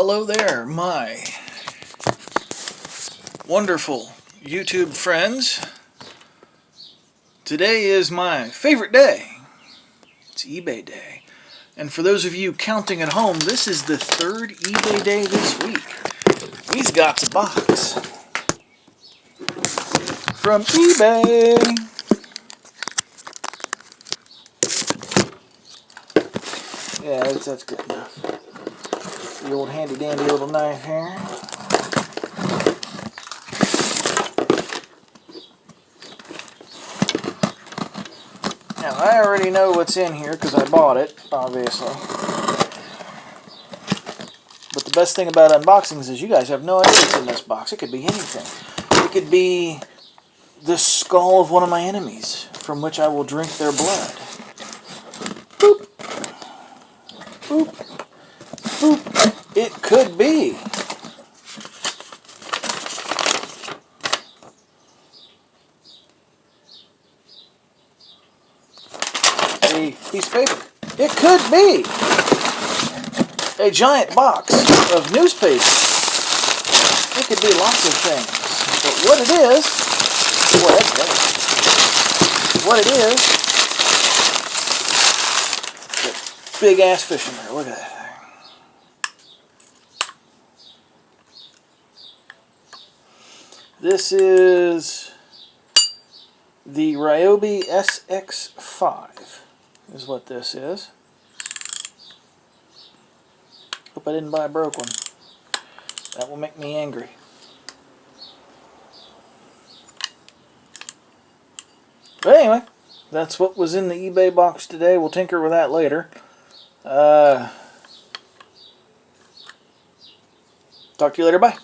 Hello there, my wonderful YouTube friends. Today is my favorite day. It's eBay day. And for those of you counting at home, this is the third eBay day this week. We've got a box from eBay. Yeah, that's good enough. The old handy dandy little knife here. Now I already know what's in here because I bought it, obviously. But the best thing about unboxings is you guys have no idea what's in this box. It could be anything. It could be the skull of one of my enemies, from which I will drink their blood. Boop. Boop. Boop. It could be a piece of paper. It could be a giant box of newspaper. It could be lots of things. But what it is, boy, that's better. What it is, a big ass fish in there. Look at that. This is the Ryobi SX5 is what this is. Hope I didn't buy a broke one. That will make me angry. But anyway, that's what was in the eBay box today. We'll tinker with that later. Talk to you later. Bye.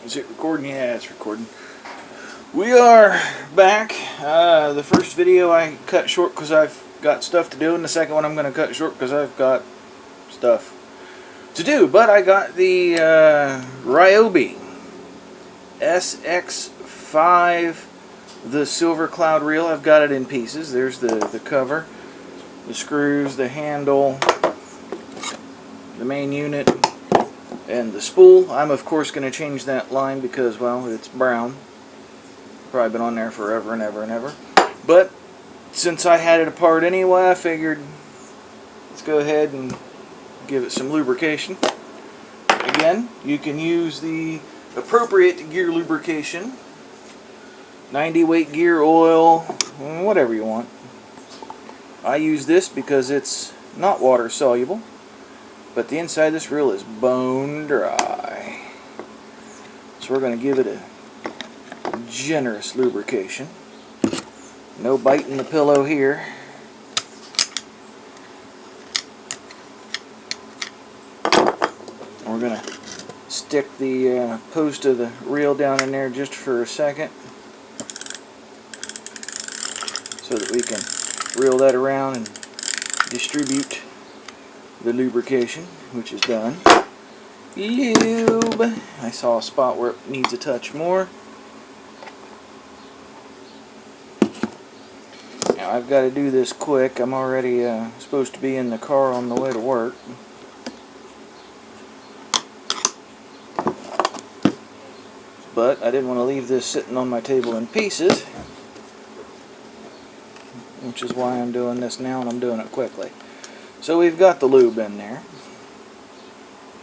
Is it recording? Yeah, it's recording. We are back. The first video I cut short because I've got stuff to do, and the second one I'm going to cut short because I've got stuff to do. But I got the Ryobi SX5, the Silver Cloud reel. I've got it in pieces. There's the cover, the screws, the handle, the main unit, and the spool. I'm of course going to change that line because, well, it's brown. Probably been on there forever and ever and ever. But since I had it apart anyway, I figured let's go ahead and give it some lubrication. Again, you can use the appropriate gear lubrication. 90 weight gear oil, whatever you want. I use this because it's not water soluble. But the inside of this reel is bone dry. So we're going to give it a generous lubrication. No biting the pillow here. We're going to stick the post of the reel down in there just for a second so that we can reel that around and distribute the lubrication, which is done. Lube. I saw a spot where it needs a touch more. Now I've got to do this quick. I'm already supposed to be in the car on the way to work. But I didn't want to leave this sitting on my table in pieces, which is why I'm doing this now, and I'm doing it quickly. So we've got the lube in there.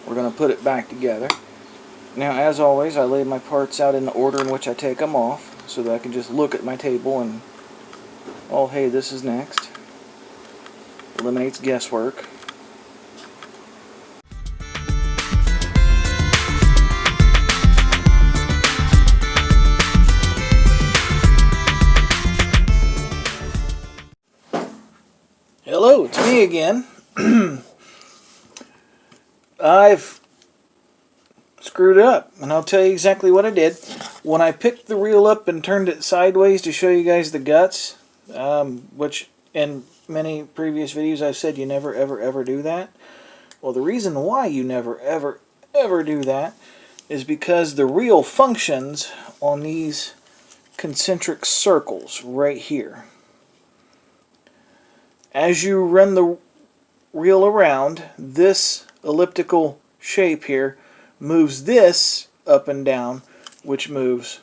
We're going to put it back together. Now, as always, I lay my parts out in the order in which I take them off so that I can just look at my table and, oh, hey, this is next. Eliminates guesswork. Hello, it's me again. I've screwed up, and I'll tell you exactly what I did. When I picked the reel up and turned it sideways to show you guys the guts, which in many previous videos I've said you never ever ever do that. Well, the reason why you never ever ever do that is because the reel functions on these concentric circles right here. As you run the reel around, this elliptical shape here moves this up and down, which moves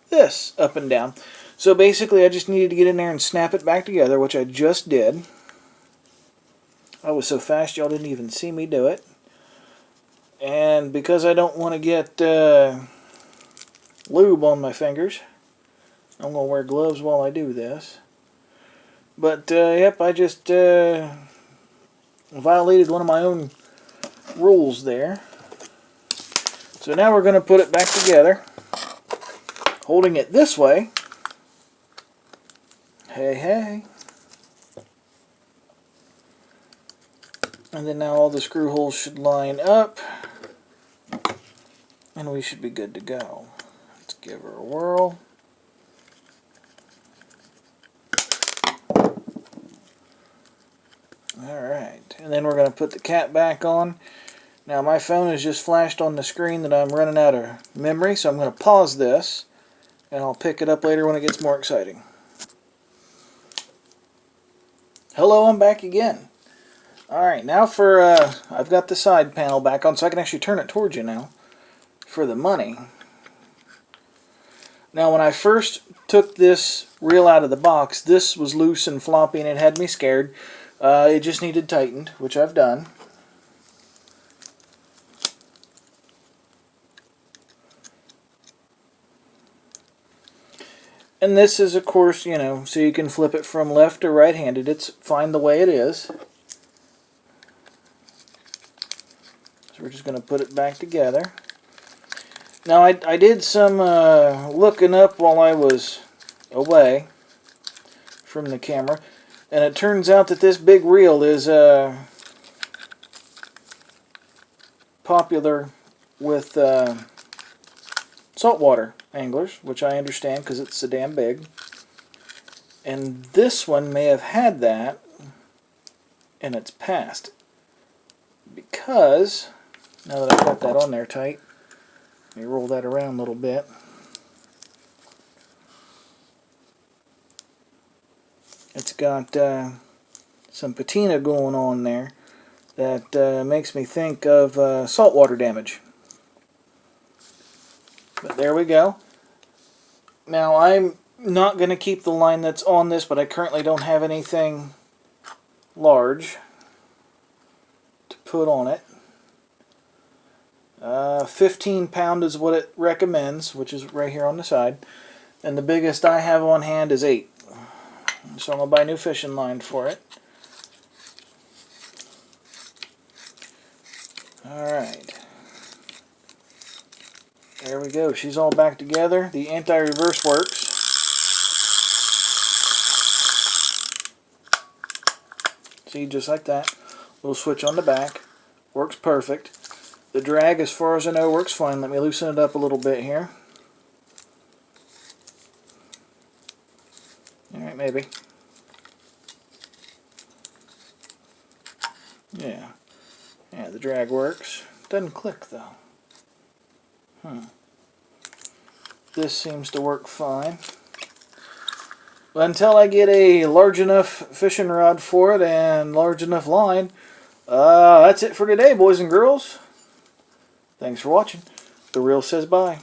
this up and down. So basically I just needed to get in there and snap it back together, which I just did. I was so fast y'all didn't even see me do it. And because I don't want to get lube on my fingers, I'm going to wear gloves while I do this. But yep, I just violated one of my own rules there. So now we're going to put it back together, holding it this way. Hey, hey. And then now all the screw holes should line up, and we should be good to go. Let's give her a whirl. Alright, and then we're going to put the cap back on. Now my phone has just flashed on the screen that I'm running out of memory, so I'm going to pause this, and I'll pick it up later when it gets more exciting. Hello, I'm back again. Alright, now for, I've got the side panel back on, so I can actually turn it towards you now for the money. Now when I first took this reel out of the box, this was loose and floppy and it had me scared. It just needed tightened, which I've done. And this is, of course, you know, so you can flip it from left to right-handed. It's fine the way it is. We're just going to put it back together. Now I did some looking up while I was away from the camera, and it turns out that this big reel is popular with saltwater anglers, which I understand because it's so damn big. And this one may have had that in its past, because now that I've got that on there tight, let me roll that around a little bit. It's got some patina going on there that makes me think of saltwater damage. But there we go. Now I'm not going to keep the line that's on this, but I currently don't have anything large to put on it. 15 pound is what it recommends, which is right here on the side, and the biggest I have on hand is 8. So I'm going to buy a new fishing line for it. Alright, there we go. She's all back together. The anti-reverse works. See, just like that. Little switch on the back. Works perfect. The drag, as far as I know, works fine. Let me loosen it up a little bit here. Alright, maybe. Yeah. Yeah, the drag works. Doesn't click, though. This seems to work fine. But until I get a large enough fishing rod for it and large enough line, that's it for today, boys and girls. Thanks for watching. The Reel says bye.